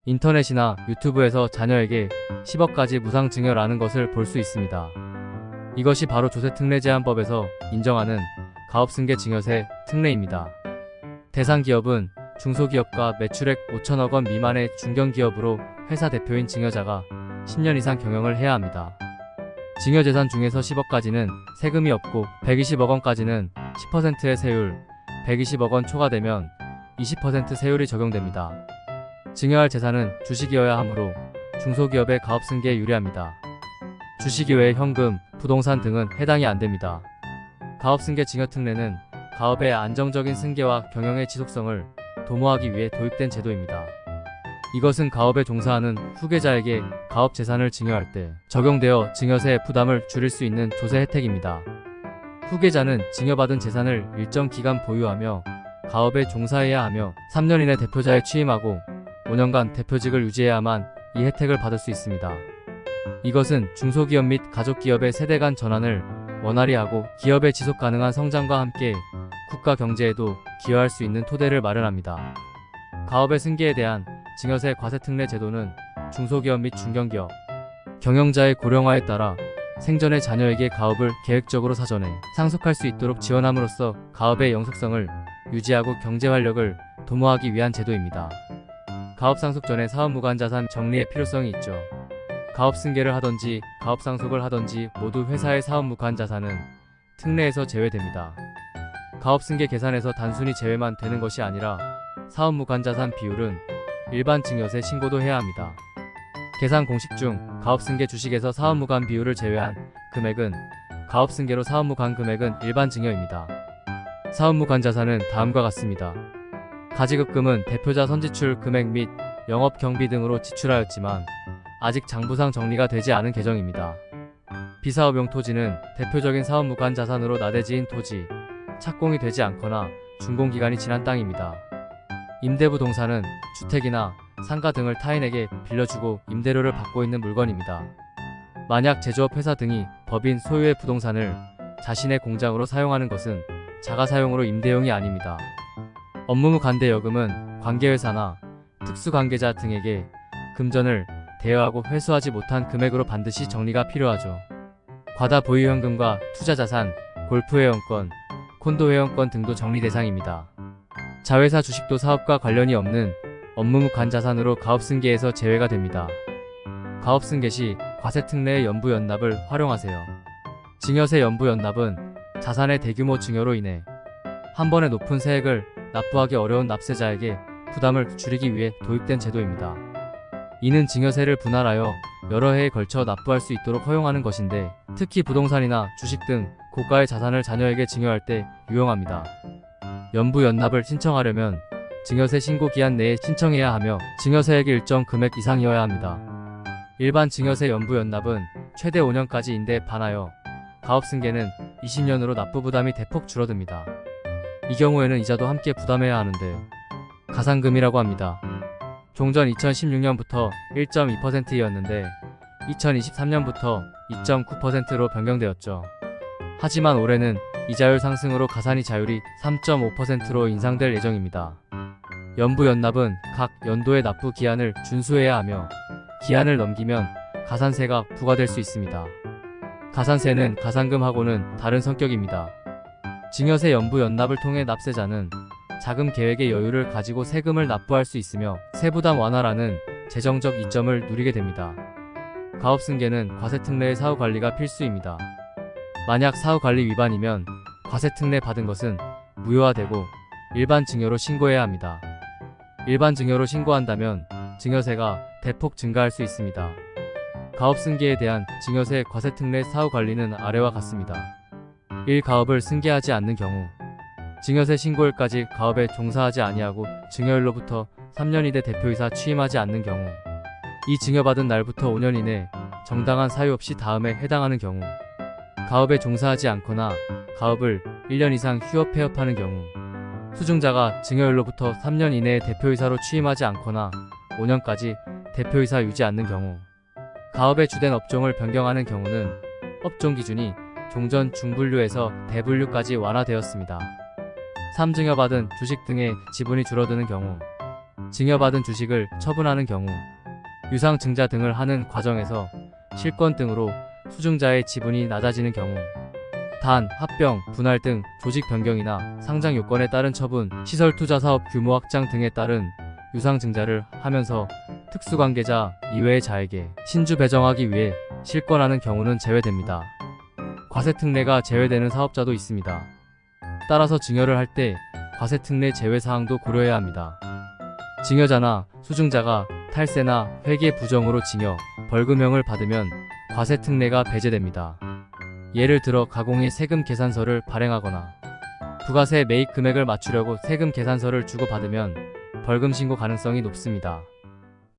인터넷이나 유튜브에서 자녀에게 10억까지 무상증여라는 것을 볼 수 있습니다. 이것이 바로 조세특례제한법에서 인정하는 가업승계 증여세 특례입니다. 대상 기업은 중소기업과 매출액 5천억 원 미만의 중견기업으로 회사 대표인 증여자가 10년 이상 경영을 해야 합니다. 증여재산 중에서 10억까지는 세금이 없고 120억 원까지는 10%의 세율, 120억 원 초과되면 20% 세율이 적용됩니다. 증여할 재산은 주식이어야 하므로 중소기업의 가업승계에 유리합니다. 주식 이외의 현금, 부동산 등은 해당이 안됩니다. 가업승계 증여특례는 가업의 안정적인 승계와 경영의 지속성을 도모하기 위해 도입된 제도입니다. 이것은 가업에 종사하는 후계자에게 가업 재산을 증여할 때 적용되어 증여세 부담을 줄일 수 있는 조세 혜택입니다. 후계자는 증여받은 재산을 일정 기간 보유하며 가업에 종사해야 하며 3년 이내 대표자에 취임하고 5년간 대표직을 유지해야만 이 혜택을 받을 수 있습니다. 이것은 중소기업 및 가족기업의 세대 간 전환을 원활히 하고 기업의 지속 가능한 성장과 함께 국가 경제에도 기여할 수 있는 토대를 마련합니다. 가업의 승계에 대한 증여세 과세특례 제도는 중소기업 및 중견기업 경영자의 고령화에 따라 생전의 자녀에게 가업을 계획적으로 사전에 상속할 수 있도록 지원함으로써 가업의 영속성을 유지하고 경제 활력을 도모하기 위한 제도입니다. 가업 상속 전에 사업 무관 자산 정리의 필요성이 있죠. 가업 승계를 하던지 가업 상속을 하던지 모두 회사의 사업 무관 자산은 특례에서 제외됩니다. 가업 승계 계산에서 단순히 제외만 되는 것이 아니라 사업 무관 자산 비율은 일반 증여세 신고도 해야 합니다. 계산 공식 중 가업 승계 주식에서 사업 무관 비율을 제외한 금액은 가업 승계로 사업 무관 금액은 일반 증여입니다. 사업 무관 자산은 다음과 같습니다. 가지급금은 대표자 선지출 금액 및 영업 경비 등으로 지출하였지만 아직 장부상 정리가 되지 않은 계정입니다. 비사업용 토지는 대표적인 사업 무관 자산으로 나대지인 토지, 착공이 되지 않거나 준공기간이 지난 땅입니다. 임대부동산은 주택이나 상가 등을 타인에게 빌려주고 임대료를 받고 있는 물건입니다. 만약 제조업 회사 등이 법인 소유의 부동산을 자신의 공장으로 사용하는 것은 자가사용으로 임대용이 아닙니다. 업무무 관대여금은 관계회사나 특수관계자 등에게 금전을 대여하고 회수하지 못한 금액으로 반드시 정리가 필요하죠. 과다 보유현금과 투자자산, 골프회원권, 콘도회원권 등도 정리 대상입니다. 자회사 주식도 사업과 관련이 없는 업무무 관자산으로 가업승계에서 제외가 됩니다. 가업승계 시 과세특례의 연부연납을 활용하세요. 증여세 연부연납은 자산의 대규모 증여로 인해 한 번에 높은 세액을 납부하기 어려운 납세자에게 부담을 줄이기 위해 도입된 제도입니다. 이는 증여세를 분할하여 여러 해에 걸쳐 납부할 수 있도록 허용하는 것인데 특히 부동산이나 주식 등 고가의 자산을 자녀에게 증여할 때 유용합니다. 연부연납을 신청하려면 증여세 신고 기한 내에 신청해야 하며 증여세액이 일정 금액 이상이어야 합니다. 일반 증여세 연부연납은 최대 5년까지인데 반하여 가업승계는 20년으로 납부 부담이 대폭 줄어듭니다. 이 경우에는 이자도 함께 부담해야 하는데 가산금이라고 합니다. 종전 2016년부터 1.2%였는데 2023년부터 2.9%로 변경되었죠. 하지만 올해는 이자율 상승으로 가산이 자율이 3.5%로 인상될 예정입니다. 연부연납은 각 연도의 납부 기한을 준수해야 하며 기한을 넘기면 가산세가 부과될 수 있습니다. 가산세는 가산금하고는 다른 성격입니다. 증여세 연부연납을 통해 납세자는 자금 계획의 여유를 가지고 세금을 납부할 수 있으며 세부담 완화라는 재정적 이점을 누리게 됩니다. 가업승계는 과세특례의 사후관리가 필수입니다. 만약 사후관리 위반이면 과세특례 받은 것은 무효화되고 일반 증여로 신고해야 합니다. 일반 증여로 신고한다면 증여세가 대폭 증가할 수 있습니다. 가업승계에 대한 증여세 과세특례 사후관리는 아래와 같습니다. 1. 가업을 승계하지 않는 경우 증여세 신고일까지 가업에 종사하지 아니하고 증여일로부터 3년 이내 대표이사 취임하지 않는 경우 2. 증여받은 날부터 5년 이내 정당한 사유 없이 다음에 해당하는 경우 가업에 종사하지 않거나 가업을 1년 이상 휴업 폐업하는 경우 수증자가 증여일로부터 3년 이내에 대표이사로 취임하지 않거나 5년까지 대표이사 유지 않는 경우 가업의 주된 업종을 변경하는 경우는 업종 기준이 종전 중분류에서 대분류까지 완화되었습니다. 3. 증여받은 주식 등의 지분이 줄어드는 경우 증여받은 주식을 처분하는 경우, 유상증자 등을 하는 과정에서 실권 등으로 수증자의 지분이 낮아지는 경우, 단, 합병, 분할 등 조직 변경이나 상장 요건에 따른 처분, 시설 투자 사업 규모 확장 등에 따른 유상증자를 하면서 특수관계자 이외의 자에게 신주 배정하기 위해 실권하는 경우는 제외됩니다. 과세특례가 제외되는 사업자도 있습니다. 따라서 증여를 할 때 과세특례 제외 사항도 고려해야 합니다. 증여자나 수증자가 탈세나 회계 부정으로 증여, 벌금형을 받으면 과세특례가 배제됩니다. 예를 들어 가공이 세금 계산서를 발행하거나 부가세 매입 금액을 맞추려고 세금 계산서를 주고받으면 벌금 신고 가능성이 높습니다.